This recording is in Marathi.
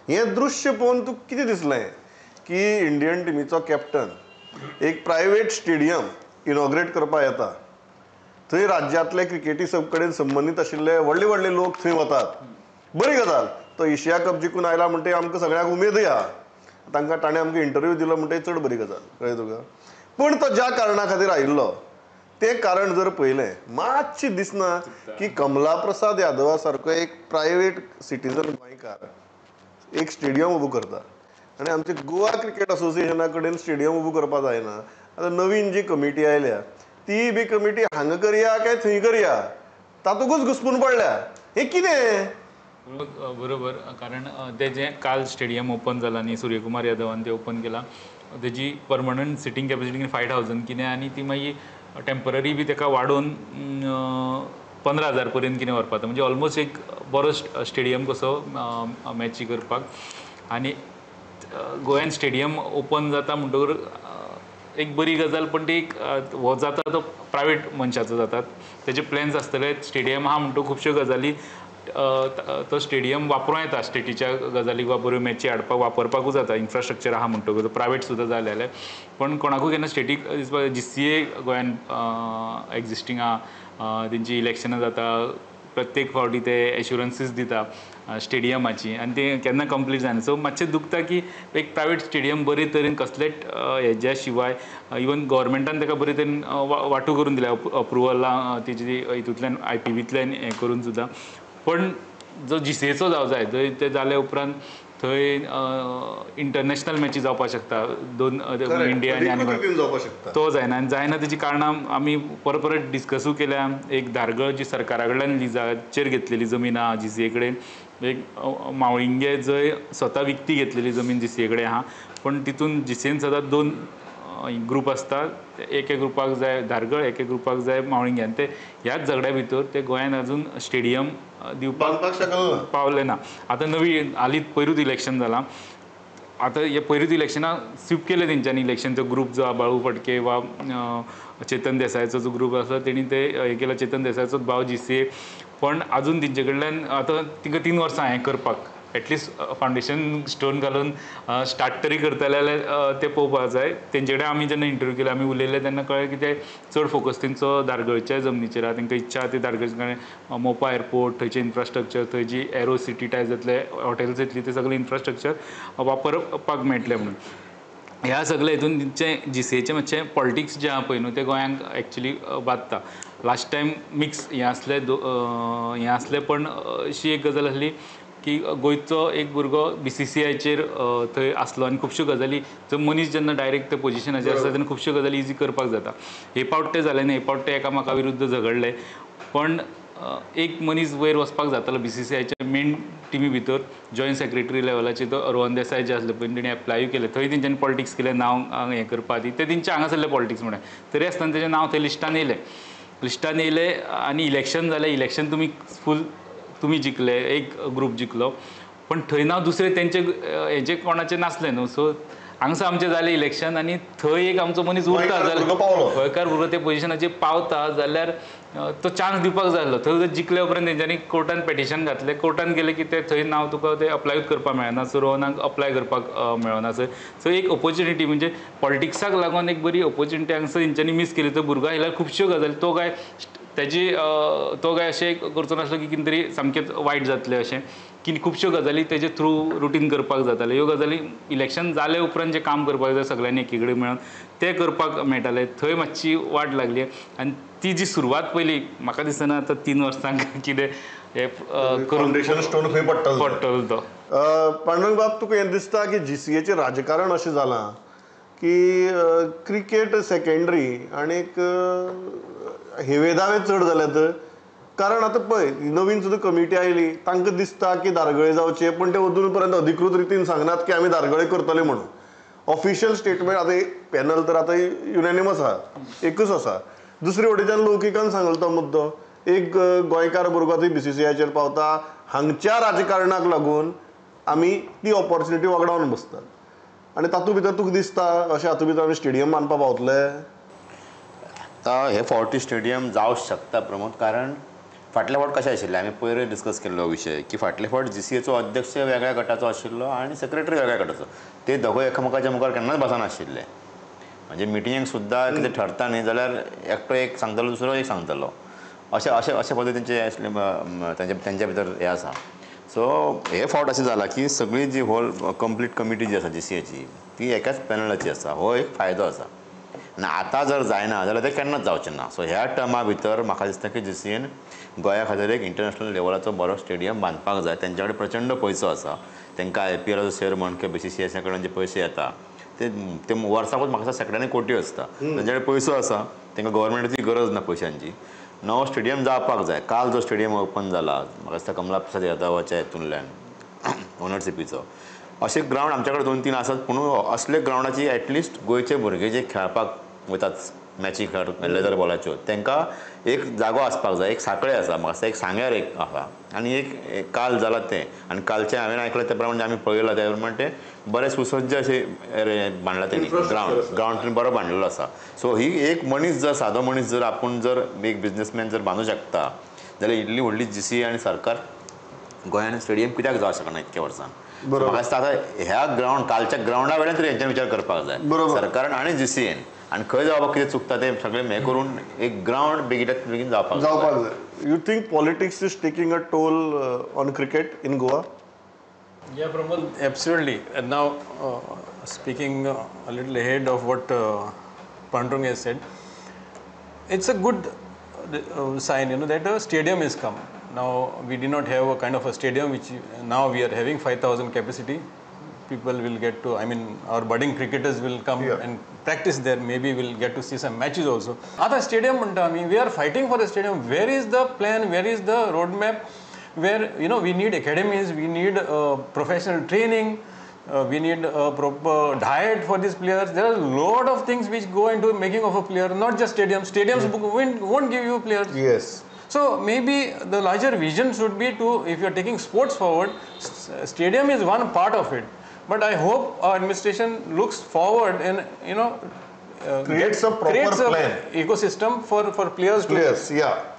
हे दृश्य पळोवन तुका कितें दिसलें की इंडियन टिमीचो कॅप्टन एक प्रायवेट स्टेडियम इनॉग्रेट करपाक येता, थंय राज्यांतले क्रिकेटी कडेन संबंदीत आशिल्ले व्हडले व्हडले लोक थंय वतात. बरी गजाल, तो एशिया कप जिखून आयला म्हणटे आमकां सगळ्यांक उमेदूय आहा, ताणें आमकां इंटरव्यू दिलो म्हणटे चड बरी गजाल, कळ्ळें तुका. पूण तो ज्या कारणां खातीर आयिल्लो तें कारण जर पळयलें मातशें दिसना की कमला प्रसाद यादवा सारको एक प्रायवेट सिटीजन गोंयकार एक स्टेडियम उबो करता आनी आमचे गोवा क्रिकेट असोसिएशना कडेन स्टेडियम उबो करपा जायना. आतां नवीन जी कमिटी आयल्या ती बी कमिटी हांगा करया काय थंय करया तातूंतच घुस्पून पडल्या. हें कितें? बरोबर, कारण ते जे काल स्टेडियम ओपन जाला न्ही सूर्यकुमार यादवान ते ओपन केला, तेजी परमनंट सिटींग कॅपॅसिटी 5000 कितें आनी ती मागीर टेम्पररी बी ताका वाडोवन 15,000 पर्यंत कितें व्हरपाचो, म्हणजे ऑलमोस्ट एक बरो स्टेडियम कसो मॅची करपाक. आनी गोंयान स्टेडियम ओपन जाता म्हणटकर एक बरी गजाल, पण ती हो जाता तो प्रायवेट मनशाचो जातात, तेजे प्लॅन्स आसतले. स्टेडियम आहा म्हणटो खुबश्यो गजाली तो स्टेडियम वापरूं येता, स्टेटीच्या गजालीक वा बऱ्यो मॅची हाडपाक वापरपाकूच जाता, इन्फ्रास्ट्रक्चर आहा म्हणटकूच प्रायवेट सुद्दां जालें जाल्यार. पण कोणाकूय केन्ना स्टेटीक GCA गोंयान एक्जिस्टींग आहा, तेंची इलेक्शनां जाता, प्रत्येक फावटी ते एश्युरन्सीस दिता स्टेडियमाची आनी ते केन्ना कंप्लीट जायना. सो मातशें दुखता की एक प्रायवेट स्टेडियम बरे तरेन कसलेच हेज्या शिवाय इवन गव्हर्मेंटान ताका बरे तरेन वांटो करून दिल्या अप्रुवलां तेजी हितूंतल्यान IPVंतल्यान हें करून सुद्दां. पण जो GCAचो जावं जाय थंय ते जाले उपरांत थंय इंटरनॅशनल मॅची जावपाक शकता, 2 इंडिया आनी तो जायना. आनी जायना तेजी कारणां आमी परत परत डिस्कसूय केल्या. एक धारगळ जी सरकारा कडल्यान लिजाचेर घेतलेली जमीन आहा GCA कडेन, एक मावळिंगे जंय स्वता विकती घेतलेली जमीन GCA कडेन आहा, पण तितून GCAन सदांच 2 ग्रूप आसता, एके ग्रुपाक जाय धारगळ, एके ग्रुपाक जाय मावळिंगे, आनी ते ह्याच झगड्या भितर ते गोंयान अजून स्टेडियम दिवपाक पावले ना. आतां नवी हालींच पयरूच इलेक्शन जालां, आतां हे पयरूच इलेक्शनां स्वीप केलें तेंच्यांनी इलेक्शन. तो ग्रूप जो बाळू फडके वा चेतन देसायचो जो ग्रूप आसा तेणी ते हे केला, चेतन देसायचोच भाव GCA, पण आजून तेंचे कडल्यान आतां तिका 3 वर्सां हें करपाक एटलिस्ट फावंडेशन स्टोन घालून स्टार्ट तरी करतले जाल्यार ते पळोवपाक जाय. तेंचे कडेन आमी जेन्ना इंटरव्यू केलो, आमी उलयले तेन्ना कळ्ळें की ते चड फोकस तेंचो धारगळच्या जमनीचेर आहा. तेंकां इच्छा ती धारगळचे कडेन मोपा एअरपोर्ट, थंयचे इन्फ्रास्ट्रक्चर, थंय जी एरो सिटी टायप जातले हॉटेल्स येतली, ते सगळे इन्फ्रास्ट्रक्चर वापरपाक मेळटलें म्हणून. ह्या सगळे हितून तेंचें GCAचें मातशें पॉलिटिक्स जें आहा पळय न्हू तें गोंयांक एक्चुली बादता. लास्ट टायम मिक्स हें आसलें, पण अशी एक गजाल आसली की गोंयचो एक भुरगो BCCIचेर थंय आसलो आनी खुबश्यो गजाली जर मनीस जेन्ना डायरेक्ट त्या पोजिशनाचेर आसता तेन्ना खुबश्यो गजाली इजी करपाक जाता. हे फावट तें जालें न्ही, हे फावट ते एकामेका विरुद्ध झगडले, पण एक मनीस वयर वचपाक जातालो BCCIच्या मेन टिमी भितर, जॉयंट सेक्रेटरी लेवलाचेर तो रोहन देसाय जे आसले पळय, तेणी एप्लायूय केलें. थंय तेंच्यांनी पॉलिटिक्स केलें, नांव हें करपाक ते तेंचे हांगासरलें पॉलिटिक्स म्हण. तरी आसतना तेजें नांव थंय लिस्टान येयलें आनी इलेक्शन जालें. इलेक्शन तुमी जिखले, एक ग्रूप जिखलो, पण थंय नांव दुसरे तेंचे हेजे कोणाचें नासलें न्हू. सो हांगसर आमचें जालें इलेक्शन आनी थंय एक आमचो मनीस उरता जाल्यार गोंयकार भुरगो ते पोजिशनाचेर पावता जाल्यार तो चान्स दिवपाक जाय आसलो. थंय जिखले उपरांत तेंच्यांनी कोर्टान पेटिशन घातलें, कोर्टान गेलें की ते थंय नांव तुका ते अप्लायूच करपाक मेळना. सो रोहनाक अप्लाय करपाक मेळना. सो एक ऑपॉर्च्युनिटी म्हणजे पॉलिटिक्साक लागून एक बरी ऑपॉर्च्युनिटी हांगसर तेंच्यांनी मिस केली. तो भुरगो आयल्यार खुबश्यो गजाली तो काय अशें करचो नासलो की कितें तरी सामकेंच वायट जातलें अशें, की खुबश्यो गजाली तेजे थ्रू रुटीन करपाक जाताले. ह्यो गजाली इलेक्शन जाले उपरांत जे काम करपाक जाय सगळ्यांनी एकी कडेन मेळून तें करपाक मेळटालें. थंय मातशी वाट लागली आनी ती जी सुरवात पयली म्हाका दिसना आतां 3 वर्सांक कितें हे फावंडेशन स्टोन खंय पडटलो तो. पांडुरंग बाब, तुका हें दिसता की GCAचें राजकारण अशें जालां की क्रिकेट सेकेंडरी आनीक हेवे दावे चड जाल्यात? कारण आतां पळय नवीन सुद्दां कमिटी आयली, तांकां दिसता की धारगळे जावचे, पण ते अजून पर्यंत अधिकृत रितीन सांगनात की आमी धारगळे करतले म्हणून. ऑफिशियल स्टेटमेंट आतां एक पॅनल तर आतां युनॅनिमस आहा, एकूच आसा. दुसरे वटेच्यान लौकिकान सांगलो तो मुद्दो, एक गोंयकार भुरगो थंय BCCIचेर पावता, हांगच्या राजकारणाक लागून आमी ती ऑपॉर्च्युनिटी वगडावन बसतात. आनी तातूंत भितर तुका दिसता अशें हातूंत भितर आमी स्टेडियम बांदपाक पावतले? आतां हे फावटी स्टेडियम जावंक शकता प्रमोद, कारण फाटल्या फावट कशें आशिल्लें आमी पयर डिस्कस केल्लो विशय की फाटल्या फावट GCAचो अध्यक्ष वेगळ्या गटाचो आशिल्लो आनी सेक्रेटरी वेगळ्या गटाचो. ते दोगूय एकामेकाच्या मुखार केन्नाच बसनाशिल्ले. म्हणजे मिटिंगेक सुद्दां कितें ठरता न्ही जाल्यार एकटो एक सांगतलो दुसरो एक सांगतलो अशे पद्दतीचे आसले तेंच्या भितर हें आसा. सो हे फावट अशें जाला की सगळी जी होल कंप्लीट कमिटी जी आसा GCAची ती एकाच पॅनलाची आसा. हो एक फायदो आसा आनी आतां जर जायना जाल्यार तें केन्नाच जावचें ना. सो ह्या टर्मा भितर म्हाका दिसता की GCAन गोंया खातीर एक इंटरनॅशनल लेवलाचो बरो स्टेडियम बांदपाक जाय. तेंच्या कडेन प्रचंड पयसो आसा. तांकां IPLचो शेअर म्हण किंवा BCCA कडेन जे पयशे येता ते वर्साकूच म्हाका दिसता शेकड्यांनी कोटी आसता. तेंच्या कडेन पयसो आसा. तांकां गव्हर्मेंटाची गरज ना पयशांची. नवो स्टेडियम जावपाक जाय. काल जो स्टेडियम ओपन जाला म्हाका दिसता कमला प्रसाद यादवाच्या हितूंतल्यान ओनरशिपीचो अशे ग्रावंड आमच्या कडेन 2-3 आसात. पूण असले ग्रावंडाची एटलिस्ट गोंयचे भुरगे जे खेळपाक वतात मॅची खेळटात लेदर बॉलाच्यो तांकां एक जागो आसपाक जाय. एक सांखळे आसा म्हाका दिसता एक सांग्यार एक आसा आनी एक काल जाला तें आनी कालचें हांवें आयकलां ते प्रमाणे आमी पळयलां त्या प्रमाणे ते बरे सुसज्ज अशे बांदला तेणी ग्रावंड बरो बांदलेलो आसा. सो ही एक मनीस जर सादो मनीस जर आपूण जर एक बिझनेसमॅन जर बांदूं शकता जाल्यार इतली व्हडली GCA आनी सरकार गोंयान स्टेडियम कित्याक जावं शकना इतक्या वर्सान. म्हाका दिसता आतां ह्या ग्रावंड कालच्या ग्रावंडा वेल्यान तरी हेंच्यान विचार करपाक जाय सरकारान आनी GCAन आनी खंय जावपाक कितें चुकता तें सगळें हें करून एक ग्रावंड बेगिनात बेगीन जावपाक जाय. You think politics is taking a toll on cricket in Goa? Yeah, Pramod, absolutely. And now, speaking a little ahead of what Pandurang has said, it's a good sign, that a stadium has come. Now, we did not have a kind of a stadium which now we are having 5,000 capacity. People will get to, our budding cricketers will come and practice there. Maybe we'll get to see some matches also. Other stadium, we are fighting for a stadium. Where is the plan? Where is the roadmap? Where we need academies, we need professional training, we need a proper diet for these players. There are a lot of things which go into making of a player, not just stadiums. Stadiums won't give you players. Yes. So maybe the larger vision should be to, if you are taking sports forward, stadium is one part of it. But I hope our administration looks forward and creates a proper plan, ecosystem for players. Yeah.